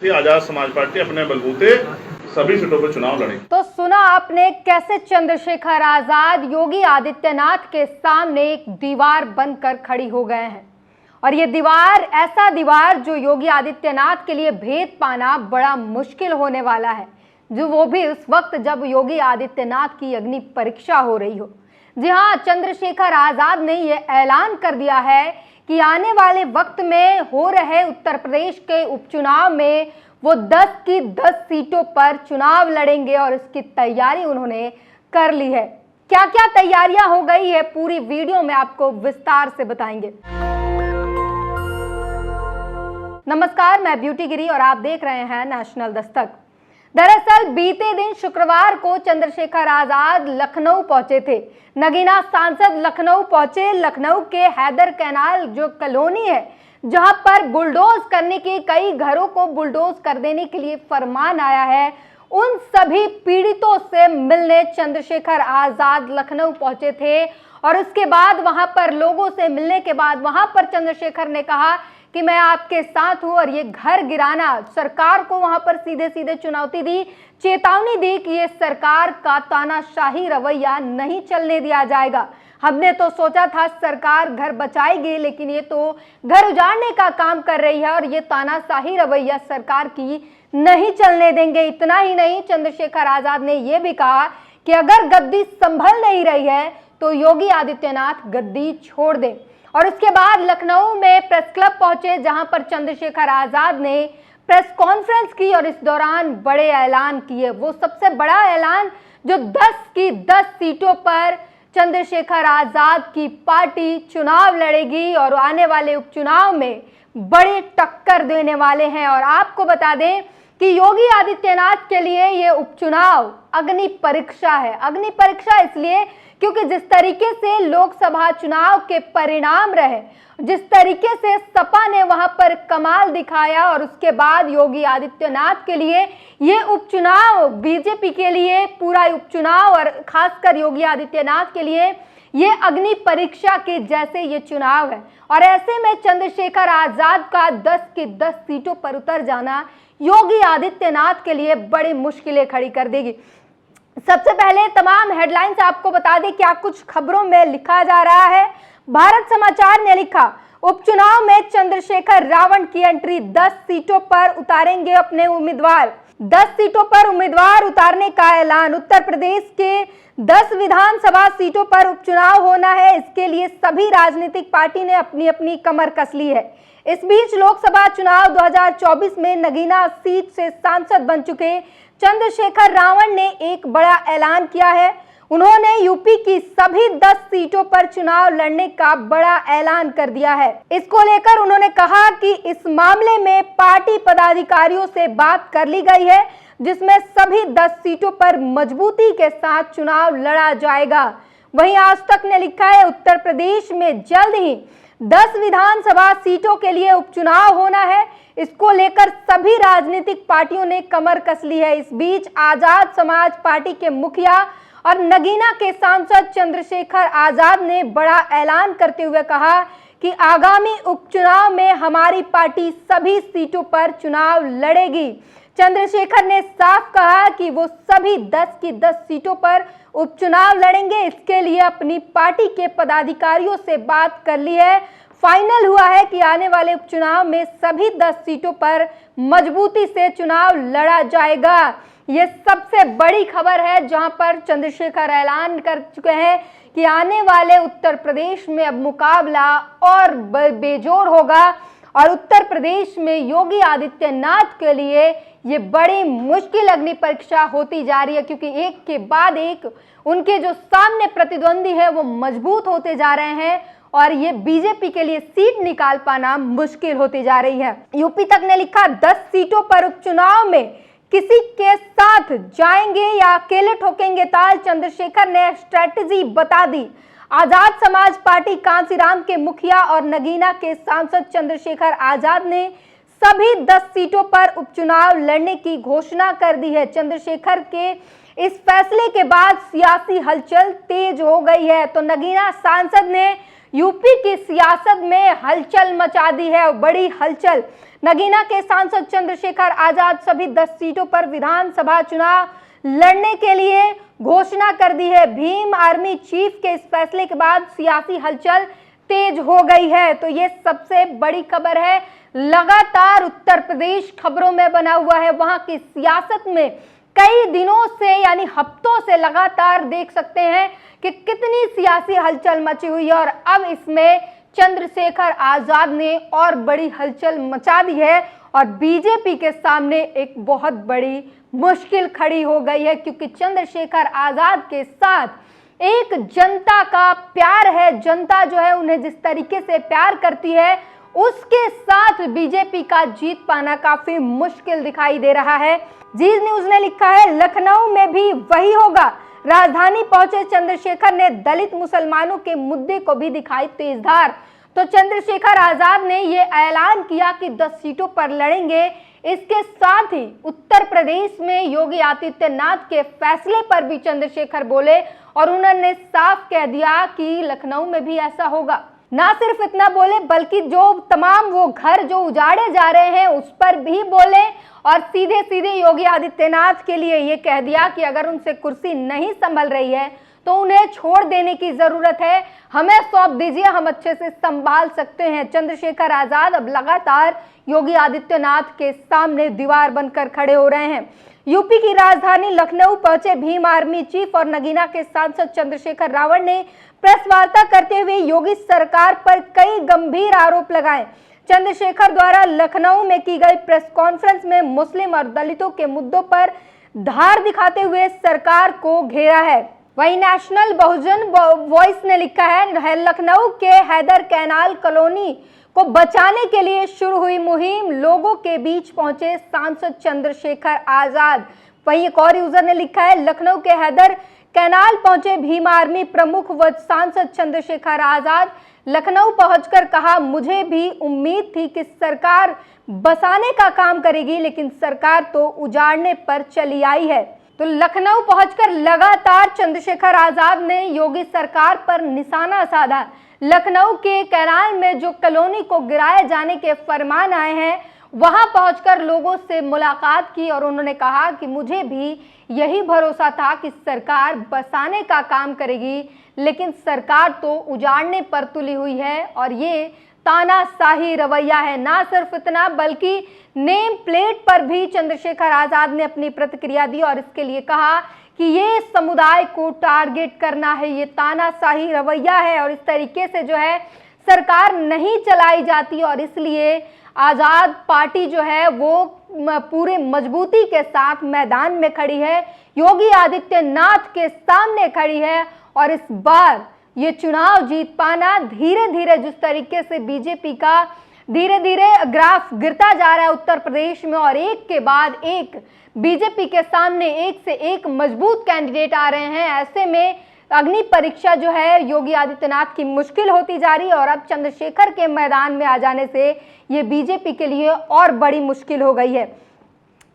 Azad Samaj party अपने बलबूते सभी सीटों पर चुनाव लड़ेगी। तो सुना आपने कैसे चंद्रशेखर आजाद योगी आदित्यनाथ के सामने एक दीवार बनकर खड़ी हो गए हैं। और ये दीवार, ऐसा दीवार जो योगी आदित्यनाथ के लिए भेद पाना बड़ा मुश्किल होने वाला है, जो वो भी उस वक्त जब योगी आदित्यनाथ की अग्नि परीक्षा हो रही हो। जी हाँ, चंद्रशेखर आजाद ने ये ऐलान कर दिया है कि आने वाले वक्त में हो रहे उत्तर प्रदेश के उपचुनाव में वो 10 की 10 सीटों पर चुनाव लड़ेंगे और इसकी तैयारी उन्होंने कर ली है। क्या क्या तैयारियां हो गई है, पूरी वीडियो में आपको विस्तार से बताएंगे। नमस्कार, मैं ब्यूटी गिरी और आप देख रहे हैं नेशनल दस्तक। दरअसल बीते दिन शुक्रवार को चंद्रशेखर आजाद लखनऊ पहुंचे थे। नगीना सांसद लखनऊ पहुंचे। लखनऊ के हैदर कैनाल जो कॉलोनी है, जहां पर बुलडोज करने के, कई घरों को बुलडोज कर देने के लिए फरमान आया है, उन सभी पीड़ितों से मिलने चंद्रशेखर आजाद लखनऊ पहुंचे थे। और उसके बाद वहां पर लोगों से मिलने के बाद वहां पर चंद्रशेखर ने कहा कि मैं आपके साथ हूं। और ये घर गिराना, सरकार को वहां पर सीधे सीधे चुनौती दी, चेतावनी दी कि ये सरकार का तानाशाही रवैया नहीं चलने दिया जाएगा। हमने तो सोचा था सरकार घर बचाएगी, लेकिन ये तो घर उजाड़ने का काम कर रही है और ये तानाशाही रवैया सरकार की नहीं चलने देंगे। इतना ही नहीं, चंद्रशेखर आजाद ने यह भी कहा कि अगर गद्दी संभल नहीं रही है तो योगी आदित्यनाथ गद्दी छोड़ दें। और उसके बाद लखनऊ में प्रेस क्लब पहुंचे, जहां पर चंद्रशेखर आजाद ने प्रेस कॉन्फ्रेंस की और इस दौरान बड़े ऐलान किए। वो सबसे बड़ा ऐलान जो 10 की 10 सीटों पर चंद्रशेखर आजाद की पार्टी चुनाव लड़ेगी और आने वाले उपचुनाव में बड़ी टक्कर देने वाले हैं। और आपको बता दें कि योगी आदित्यनाथ के लिए ये उपचुनाव अग्नि परीक्षा है। अग्नि परीक्षा इसलिए क्योंकि जिस तरीके से लोकसभा चुनाव के परिणाम रहे, जिस तरीके से सपा ने वहां पर कमाल दिखाया, और उसके बाद योगी आदित्यनाथ के लिए ये उपचुनाव, बीजेपी के लिए पूरा उपचुनाव और खासकर योगी आदित्यनाथ के लिए ये अग्नि परीक्षा के जैसे ये चुनाव है। और ऐसे में चंद्रशेखर आजाद का 10 की 10 सीटों पर उतर जाना योगी आदित्यनाथ के लिए बड़ी मुश्किलें खड़ी कर देगी। सबसे पहले तमाम हेडलाइंस आपको बता दें क्या कुछ खबरों में लिखा जा रहा है। भारत समाचार ने लिखा, उपचुनाव में चंद्रशेखर रावण की एंट्री, 10 सीटों पर उतारेंगे अपने उम्मीदवार। 10 सीटों पर उम्मीदवार उतारने का ऐलान। उत्तर प्रदेश के 10 विधानसभा सीटों पर उपचुनाव होना है, इसके लिए सभी राजनीतिक पार्टी ने अपनी अपनी कमर कस ली है। इस बीच लोकसभा चुनाव 2024 में नगीना सीट से सांसद बन चुके चंद्रशेखर रावण ने एक बड़ा ऐलान किया है। उन्होंने यूपी की सभी 10 सीटों पर चुनाव लड़ने का बड़ा ऐलान कर दिया है। इसको लेकर उन्होंने कहा कि इस मामले में पार्टी पदाधिकारियों से बात कर ली गई है, जिसमें सभी 10 सीटों पर मजबूती के साथ चुनाव लड़ा जाएगा। वहीं आज तक ने लिखा है, उत्तर प्रदेश में जल्द ही 10 विधानसभा सीटों के लिए उपचुनाव होना है। इसको लेकर सभी राजनीतिक पार्टियों ने कमर कस ली है। इस बीच आजाद समाज पार्टी के मुखिया और नगीना के सांसद चंद्रशेखर आजाद ने बड़ा ऐलान करते हुए कहा कि आगामी उपचुनाव में हमारी पार्टी सभी सीटों पर चुनाव लड़ेगी। चंद्रशेखर ने साफ कहा कि वो सभी 10 की 10 सीटों पर उपचुनाव लड़ेंगे। इसके लिए अपनी पार्टी के पदाधिकारियों से बात कर ली है। फाइनल हुआ है कि आने वाले उपचुनाव में सभी 10 सीटों पर मजबूती से चुनाव लड़ा जाएगा। ये सबसे बड़ी खबर है, जहां पर चंद्रशेखर ऐलान कर चुके हैं कि आने वाले उत्तर प्रदेश में अब मुकाबला और बेजोड़ होगा। और उत्तर प्रदेश में योगी आदित्यनाथ के लिए ये बड़ी मुश्किल अग्नि परीक्षा होती जा रही है, क्योंकि एक के बाद एक उनके जो सामने प्रतिद्वंदी है वो मजबूत होते जा रहे हैं और ये बीजेपी के लिए सीट निकाल पाना मुश्किल होती जा रही है। यूपी तक ने लिखा, 10 सीटों पर उपचुनाव में किसी के साथ जाएंगे या अकेले ठोकेंगे ताल, चंद्रशेखर ने स्ट्रेटजी बता दी। आजाद समाज पार्टी कांसीराम के मुखिया और नगीना के सांसद चंद्रशेखर आजाद ने सभी 10 सीटों पर उपचुनाव लड़ने की घोषणा कर दी है। चंद्रशेखर के इस फैसले के बाद सियासी हलचल तेज हो गई है। तो नगीना सांसद ने यूपी की सियासत में हलचल मचा दी है, बड़ी हलचल। नगीना के सांसद चंद्रशेखर आजाद सभी 10 सीटों पर विधानसभा चुनाव लड़ने के लिए घोषणा कर दी है। भीम आर्मी चीफ के इस फैसले के बाद सियासी हलचल तेज हो गई है। तो ये सबसे बड़ी खबर है। लगातार उत्तर प्रदेश खबरों में बना हुआ है। वहां की सियासत में कई दिनों से यानी हफ्तों से लगातार देख सकते हैं कि कितनी सियासी हलचल मची हुई है और अब इसमें चंद्रशेखर आजाद ने और बड़ी हलचल मचा दी है और बीजेपी के सामने एक बहुत बड़ी मुश्किल खड़ी हो गई है, क्योंकि चंद्रशेखर आजाद के साथ एक जनता का प्यार है। जनता जो है उन्हें जिस तरीके से प्यार करती है उसके साथ बीजेपी का जीत पाना काफी मुश्किल दिखाई दे रहा है। जी न्यूज ने लिखा है, लखनऊ में भी वही होगा। राजधानी पहुंचे चंद्रशेखर ने दलित मुसलमानों के मुद्दे को भी दिखाई तेजधार। तो चंद्रशेखर आजाद ने ये ऐलान किया कि 10 सीटों पर लड़ेंगे। इसके साथ ही उत्तर प्रदेश में योगी आदित्यनाथ के फैसले पर भी चंद्रशेखर बोले और उन्होंने साफ कह दिया कि लखनऊ में भी ऐसा होगा। ना सिर्फ इतना बोले बल्कि जो तमाम वो घर जो उजाड़े जा रहे हैं उस पर भी बोले और सीधे सीधे योगी आदित्यनाथ के लिए ये कह दिया कि अगर उनसे कुर्सी नहीं संभल रही है तो उन्हें छोड़ देने की जरूरत है, हमें सौंप दीजिए, हम अच्छे से संभाल सकते हैं। चंद्रशेखर आजाद अब लगातार योगी आदित्यनाथ के सामने दीवार बनकर खड़े हो रहे हैं। यूपी की राजधानी लखनऊ पहुंचे भीम आर्मी चीफ और नगीना के सांसद चंद्रशेखर रावण ने प्रेस वार्ता करते हुए योगी सरकार पर कई गंभीर आरोप लगाए। चंद्रशेखर द्वारा लखनऊ में की गई प्रेस कॉन्फ्रेंस में मुस्लिम और दलितों के मुद्दों पर धार दिखाते हुए सरकार को घेरा है। वहीं नेशनल बहुजन वॉइस ने लिखा है, लखनऊ के हैदर कैनाल कॉलोनी को बचाने के लिए शुरू हुई मुहिम, लोगों के बीच पहुंचे सांसद चंद्रशेखर आजाद। वहीं एक और यूजर ने लिखा है, लखनऊ के हैदर कैनाल पहुंचे भीम आर्मी प्रमुख व सांसद चंद्रशेखर आजाद। लखनऊ पहुंचकर कहा, मुझे भी उम्मीद थी कि सरकार बसाने का काम करेगी, लेकिन सरकार तो उजाड़ने पर चली आई है। तो लखनऊ पहुंचकर लगातार चंद्रशेखर आजाद ने योगी सरकार पर निशाना साधा। लखनऊ के कैनाल में जो कॉलोनी को गिराए जाने के फरमान आए हैं वहां पहुंचकर लोगों से मुलाकात की और उन्होंने कहा कि मुझे भी यही भरोसा था कि सरकार बसाने का काम करेगी, लेकिन सरकार तो उजाड़ने पर तुली हुई है और ये तानाशाही रवैया है। ना सिर्फ इतना बल्कि नेम प्लेट पर भी चंद्रशेखर आजाद ने अपनी प्रतिक्रिया दी और इसके लिए कहा कि ये समुदाय को टारगेट करना है, ये तानाशाही रवैया है और इस तरीके से जो है सरकार नहीं चलाई जाती और इसलिए आजाद पार्टी जो है वो पूरे मजबूती के साथ मैदान में खड़ी है, योगी आदित्यनाथ के सामने खड़ी है और इस बार ये चुनाव जीत पाना धीरे धीरे जिस तरीके से बीजेपी का धीरे धीरे ग्राफ गिरता जा रहा है उत्तर प्रदेश में और एक के बाद एक बीजेपी के सामने एक से एक मजबूत कैंडिडेट आ रहे हैं, ऐसे में अग्नि परीक्षा जो है योगी आदित्यनाथ की मुश्किल होती जा रही है और अब चंद्रशेखर के मैदान में आ जाने से ये बीजेपी के लिए और बड़ी मुश्किल हो गई है।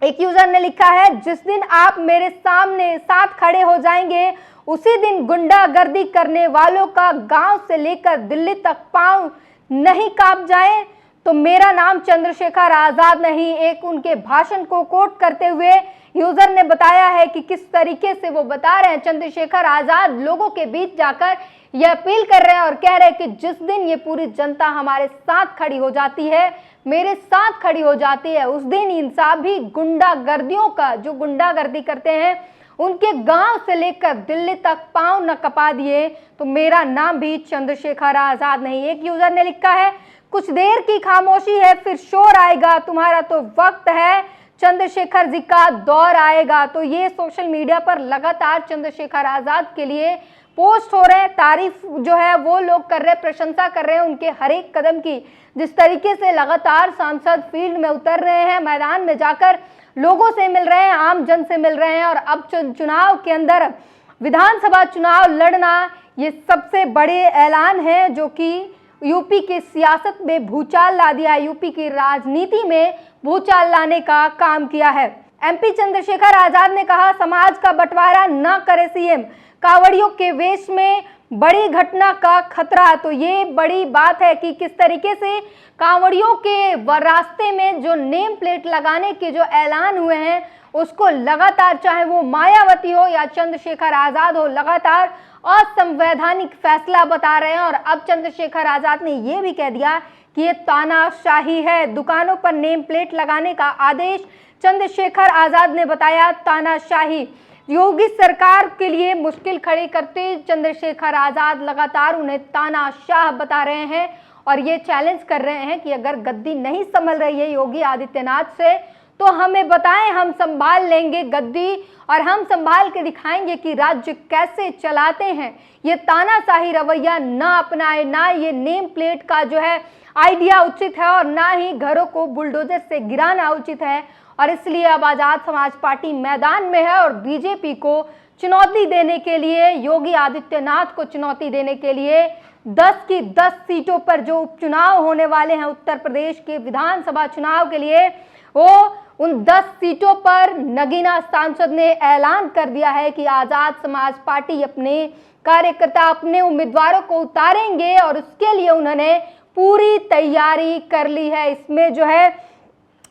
एक यूजर ने लिखा है, जिस दिन आप मेरे सामने साथ खड़े हो जाएंगे उसी दिन गुंडागर्दी करने वालों का गांव से लेकर दिल्ली तक पांव नहीं कांप जाए तो मेरा नाम चंद्रशेखर आजाद नहीं। एक उनके भाषण को कोट करते हुए यूजर ने बताया है कि किस तरीके से वो बता रहे हैं, चंद्रशेखर आजाद लोगों के बीच जाकर यह अपील कर रहे हैं और कह रहे हैं कि जिस दिन ये पूरी जनता हमारे साथ खड़ी हो जाती है, मेरे साथ खड़ी हो जाती है, उस दिन इन सभी गुंडागर्दियों का जो गुंडागर्दी करते हैं उनके गांव से लेकर दिल्ली तक पांव न कपा दिए तो मेरा नाम भी चंद्रशेखर आजाद नहीं। एक यूजर ने लिखा है, कुछ देर की खामोशी है फिर शोर आएगा, तुम्हारा तो वक्त है, चंद्रशेखर जी का दौर आएगा। तो ये सोशल मीडिया पर लगातार चंद्रशेखर आजाद के लिए पोस्ट हो रहे हैं, तारीफ जो है वो लोग कर रहे हैं, प्रशंसा कर रहे हैं उनके हर एक कदम की। जिस तरीके से लगातार सांसद फील्ड में उतर रहे हैं, मैदान में जाकर लोगों से मिल रहे हैं, आम जन से मिल रहे हैं और अब चुनाव के अंदर विधानसभा चुनाव लड़ना ये सबसे बड़े ऐलान है जो कि यूपी की सियासत में भूचाल ला दिया है, यूपी की राजनीति में भूचाल लाने का काम किया है। एमपी चंद्रशेखर आजाद ने कहा, समाज का बंटवारा न करे सीएम, कांवड़ियों के वेश में बड़ी घटना का खतरा। तो ये बड़ी बात है कि किस तरीके से कांवड़ियों के रास्ते में जो नेम प्लेट लगाने के जो ऐलान हुए हैं उसको लगातार, चाहे वो मायावती हो या चंद्रशेखर आजाद हो, लगातार असंवैधानिक फैसला बता रहे हैं। और अब चंद्रशेखर आजाद ने ये भी कह दिया कि ये तानाशाही है। दुकानों पर नेम प्लेट लगाने का आदेश चंद्रशेखर आजाद ने बताया तानाशाही। योगी सरकार के लिए मुश्किल खड़ी करते चंद्रशेखर आजाद लगातार उन्हें तानाशाह बता रहे हैं और ये चैलेंज कर रहे हैं कि अगर गद्दी नहीं संभल रही है योगी आदित्यनाथ से तो हमें बताएं, हम संभाल लेंगे गद्दी और हम संभाल के दिखाएंगे कि राज्य कैसे चलाते हैं। ये तानाशाही रवैया ना अपनाए, ना ये नेम प्लेट का जो है आइडिया उचित है और ना ही घरों को बुलडोजर से गिराना उचित है। और इसलिए अब आजाद समाज पार्टी मैदान में है और बीजेपी को चुनौती देने के लिए, योगी आदित्यनाथ को चुनौती देने के लिए 10 की 10 सीटों पर जो उपचुनाव होने वाले हैं उत्तर प्रदेश के विधानसभा चुनाव के लिए, वो उन 10 सीटों पर नगीना सांसद ने ऐलान कर दिया है कि आजाद समाज पार्टी अपने कार्यकर्ता, अपने उम्मीदवारों को उतारेंगे और उसके लिए उन्होंने पूरी तैयारी कर ली है। इसमें जो है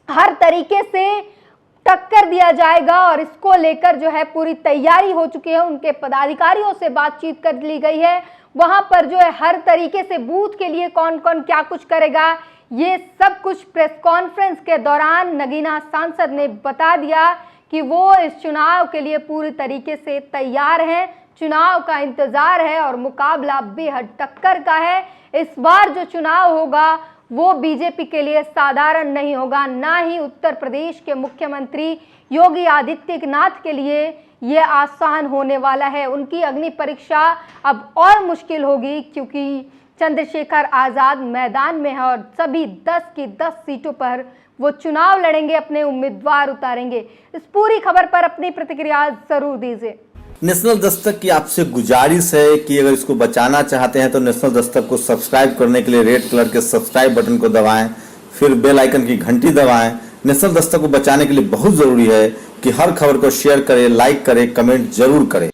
हर तरीके से टक्कर दिया जाएगा और इसको लेकर जो है पूरी तैयारी हो चुकी है। उनके पदाधिकारियों से बातचीत कर ली गई है। वहां पर जो है हर तरीके से बूथ के लिए कौन कौन क्या कुछ करेगा, ये सब कुछ प्रेस कॉन्फ्रेंस के दौरान नगीना सांसद ने बता दिया कि वो इस चुनाव के लिए पूरी तरीके से तैयार हैं। चुनाव का इंतजार है और मुकाबला बेहद टक्कर का है। इस बार जो चुनाव होगा वो बीजेपी के लिए साधारण नहीं होगा, ना ही उत्तर प्रदेश के मुख्यमंत्री योगी आदित्यनाथ के लिए ये आसान होने वाला है। उनकी अग्नि परीक्षा अब और मुश्किल होगी क्योंकि चंद्रशेखर आजाद मैदान में है और सभी 10 की 10 सीटों पर वो चुनाव लड़ेंगे, अपने उम्मीदवार उतारेंगे। इस पूरी खबर पर अपनी प्रतिक्रिया जरूर दीजिए। नेशनल दस्तक की आपसे गुजारिश है कि अगर इसको बचाना चाहते हैं तो नेशनल दस्तक को सब्सक्राइब करने के लिए रेड कलर के सब्सक्राइब बटन को दबाएं, फिर बेल आइकन की घंटी दबाएं। नेशनल दस्तक को बचाने के लिए बहुत जरूरी है कि हर खबर को शेयर करें, लाइक करें, कमेंट जरूर करें।